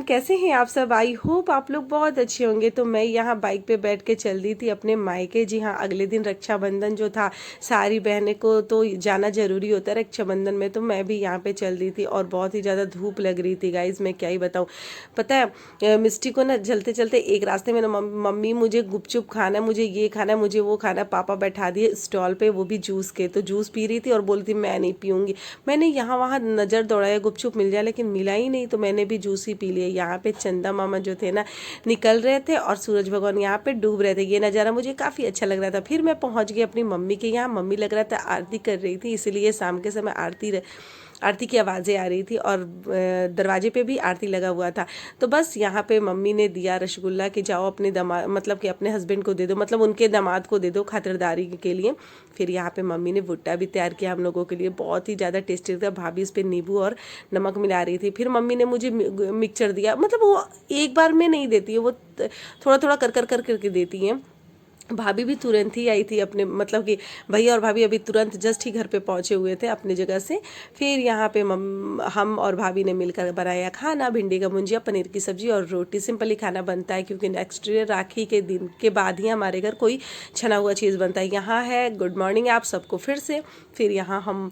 कैसे हैं आप सब। आई होप आप लोग बहुत अच्छे होंगे। तो मैं यहाँ बाइक पे बैठ के चल रही थी अपने मायके। जी हाँ, अगले दिन रक्षाबंधन जो था, सारी बहनें को तो जाना जरूरी होता है रक्षाबंधन में। तो मैं भी यहाँ पे चल रही थी और बहुत ही ज़्यादा धूप लग रही थी गाइज, मैं क्या ही बताऊँ। पता है मिस्टी को ना चलते चलते एक रास्ते में ना मम्मी मुझे गुपचुप खाना है, मुझे ये खाना है, मुझे वो खाना है। पापा बैठा दिए स्टॉल पे, वो भी जूस के। तो जूस पी रही थी और बोलती मैं नहीं पीऊँगी। मैंने यहाँ वहाँ नज़र दौड़ाया गुपचुप मिल जाए, लेकिन मिला ही नहीं। तो मैंने भी जूस ही पी लिया। यहाँ पे चंदा मामा जो थे ना निकल रहे थे और सूरज भगवान यहाँ पे डूब रहे थे। ये नज़ारा मुझे काफ़ी अच्छा लग रहा था। फिर मैं पहुँच गई अपनी मम्मी के यहाँ। मम्मी लग रहा था आरती कर रही थी, इसलिए शाम के समय आरती की आवाज़ें आ रही थी और दरवाजे पे भी आरती लगा हुआ था। तो बस यहाँ पे मम्मी ने दिया रसगुल्ला कि जाओ अपने दामाद, मतलब कि अपने हस्बैंड को दे दो, मतलब उनके दामाद को दे दो खातिरदारी के लिए। फिर यहाँ पे मम्मी ने भुट्टा भी तैयार किया हम लोगों के लिए, बहुत ही ज़्यादा टेस्टी था। भाभी इस पर नींबू और नमक मिला रही थी। फिर मम्मी ने मुझे मिक्सचर दिया, मतलब वो एक बार में नहीं देती है, वो थोड़ा थोड़ा कर कर कर करके देती हैं। भाभी भी तुरंत ही आई थी अपने, मतलब कि भैया और भाभी अभी तुरंत जस्ट ही घर पे पहुंचे हुए थे अपनी जगह से। फिर यहाँ पे हम और भाभी ने मिलकर बनाया खाना, भिंडी का भुंजिया, पनीर की सब्जी और रोटी। सिंपल ही खाना बनता है क्योंकि नेक्स्ट डे राखी के दिन के बाद ही हमारे घर कोई छना हुआ चीज़ बनता है। यहाँ है गुड मॉर्निंग आप सबको फिर से। फिर यहाँ हम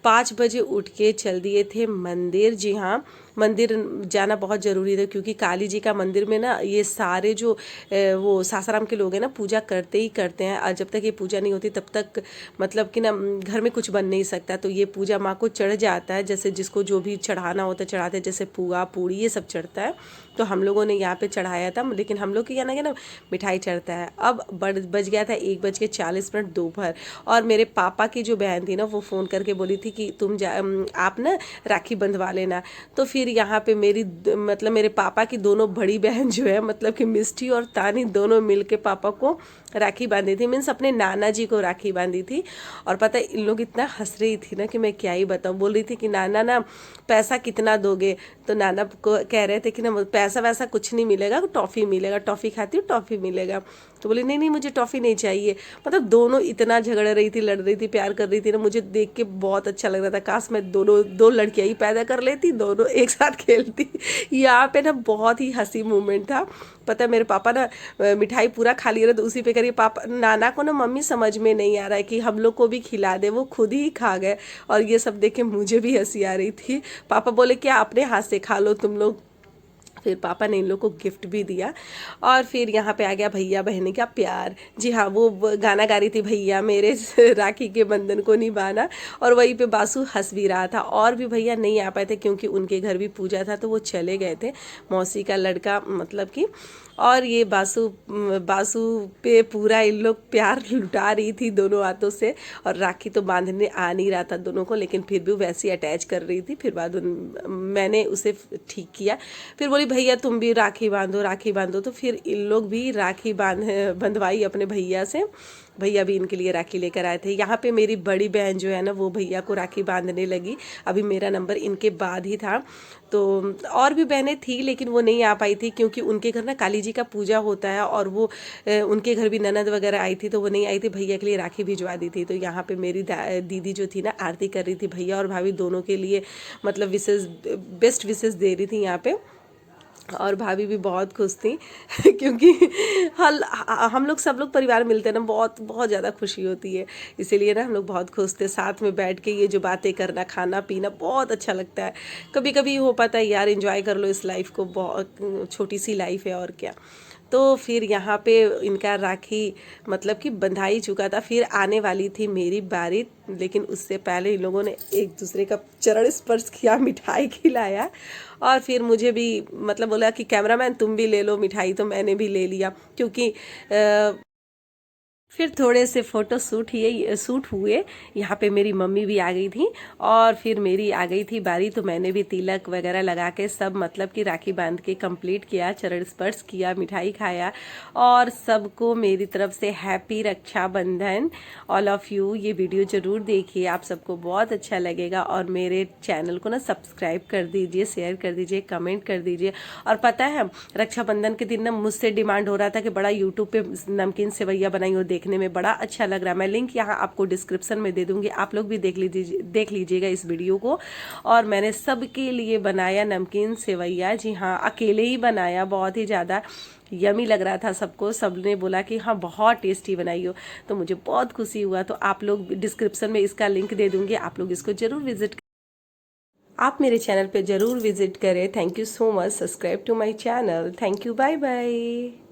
5 बजे उठ के चल दिए थे मंदिर। जी हाँ, मंदिर जाना बहुत ज़रूरी था क्योंकि काली जी का मंदिर में ना ये सारे जो वो सासाराम के लोग हैं ना पूजा करते ही करते हैं। और जब तक ये पूजा नहीं होती तब तक मतलब कि ना घर में कुछ बन नहीं सकता। तो ये पूजा माँ को चढ़ जाता है, जैसे जिसको जो भी चढ़ाना होता है चढ़ाते हैं, जैसे पुआ पूड़ी ये सब चढ़ता है। तो हम लोगों ने यहाँ पे चढ़ाया था, लेकिन हम लोग के यहाँ ना मिठाई चढ़ता है। अब बज गया था 1:40 दोपहर। और मेरे पापा की जो बहन थी ना वो फ़ोन करके बोली थी कि आप ना राखी बंधवा लेना। तो फिर यहाँ पे मतलब मेरे पापा की दोनों बड़ी बहन जो है, मतलब कि मिष्टी और तानी, दोनों मिल के पापा को राखी बांधी थी। मीन्स अपने नाना जी को राखी बांधी थी। और पता है इन लोग इतना हंस रही थी ना कि मैं क्या ही बताऊँ। बोल रही थी कि नाना ना पैसा कितना दोगे। तो नाना को कह रहे थे कि ना पैसा वैसा कुछ नहीं मिलेगा, टॉफ़ी मिलेगा, टॉफ़ी खाती हूँ टॉफ़ी मिलेगा। तो बोली नहीं नहीं मुझे टॉफ़ी नहीं चाहिए। मतलब दोनों इतना झगड़ रही थी, लड़ रही थी, प्यार कर रही थी ना, मुझे देख के बहुत अच्छा लग रहा था। काश मैं दो लड़कियाँ ही पैदा कर लेती, दोनों एक साथ खेलती। यहाँ पे ना बहुत ही हंसी मोमेंट था। पता है मेरे पापा ना मिठाई पूरा खा लिया तो उसी पे करिए पापा नाना को ना मम्मी समझ में नहीं आ रहा है कि हम लोग को भी खिला दे, वो खुद ही खा गए। और ये सब देख के मुझे भी हंसी आ रही थी। पापा बोले क्या अपने हाथ से खा लो तुम लोग। फिर पापा ने इन लोग को गिफ्ट भी दिया। और फिर यहाँ पे आ गया भैया बहन का प्यार। जी हाँ, वो गाना गा रही थी भैया मेरे राखी के बंधन को निभाना। और वहीं पे बासु हंस भी रहा था। और भी भैया नहीं आ पाए थे क्योंकि उनके घर भी पूजा था, तो वो चले गए थे, मौसी का लड़का मतलब कि। और ये बासु पे पूरा इन लोग प्यार लुटा रही थी दोनों हाथों से। और राखी तो बांधने आ नहीं रहा था दोनों को, लेकिन फिर भी वैसे ही अटैच कर रही थी। फिर बाद मैंने उसे ठीक किया। फिर बोली भैया तुम भी राखी बांधो राखी बांधो। तो फिर इन लोग भी राखी बंधवाई अपने भैया से। भैया भी इनके लिए राखी लेकर आए थे। यहाँ पे मेरी बड़ी बहन जो है ना वो भैया को राखी बांधने लगी। अभी मेरा नंबर इनके बाद ही था। तो और भी बहनें थी लेकिन वो नहीं आ पाई थी क्योंकि उनके घर ना काली जी का पूजा होता है और वो उनके घर भी ननद वगैरह आई थी, तो वो नहीं आई थी। भैया के लिए राखी भिजवा दी थी। तो यहाँ पे मेरी दीदी जो थी ना आरती कर रही थी। भैया और भाभी दोनों के लिए मतलब बेस्ट विशेष दे रही थी यहाँ पे। और भाभी भी बहुत खुश थी क्योंकि हम लोग सब लोग परिवार मिलते हैं ना, बहुत बहुत ज़्यादा खुशी होती है। इसीलिए ना हम लोग बहुत खुश थे साथ में बैठ के। ये जो बातें करना, खाना पीना बहुत अच्छा लगता है। कभी कभी हो पाता है यार, एंजॉय कर लो इस लाइफ को, बहुत छोटी सी लाइफ है और क्या। तो फिर यहाँ पे इनका राखी मतलब कि बंधा चुका था। फिर आने वाली थी मेरी बारी, लेकिन उससे पहले इन लोगों ने एक दूसरे का चरण स्पर्श किया, मिठाई खिलाया। और फिर मुझे भी मतलब बोला कि कैमरामैन तुम भी ले लो मिठाई। तो मैंने भी ले लिया क्योंकि फिर थोड़े से फ़ोटो शूट हुए। यहाँ पे मेरी मम्मी भी आ गई थी और फिर मेरी आ गई थी बारी। तो मैंने भी तिलक वगैरह लगा के सब मतलब कि राखी बांध के कंप्लीट किया, चरण स्पर्श किया, मिठाई खाया। और सबको मेरी तरफ से happy Rakshabandhan all of you. ये वीडियो ज़रूर देखिए, आप सबको बहुत अच्छा लगेगा। और मेरे चैनल को ना सब्सक्राइब कर दीजिए, शेयर कर दीजिए, कमेंट कर दीजिए। और पता है रक्षाबंधन के दिन ना मुझसे डिमांड हो रहा था कि बड़ा यूट्यूब पे नमकीन सेवैया बनाई हो देखने दिखने में बड़ा अच्छा लग रहा है। मैं लिंक यहाँ आपको डिस्क्रिप्शन में दे दूंगी, आप लोग भी देख लीजिएगा इस वीडियो को। और मैंने सबके लिए बनाया नमकीन सेवैया। जी हाँ, अकेले ही बनाया, बहुत ही ज़्यादा यमी लग रहा था सबको, सबने बोला कि हाँ बहुत टेस्टी बनाई हो, तो मुझे बहुत खुशी हुआ। तो आप लोग डिस्क्रिप्शन में इसका लिंक दे दूंगी, आप लोग इसको जरूर विजिट, आप मेरे चैनल पे जरूर विजिट करें। Thank you so much, subscribe to my channel. Thank you, bye bye.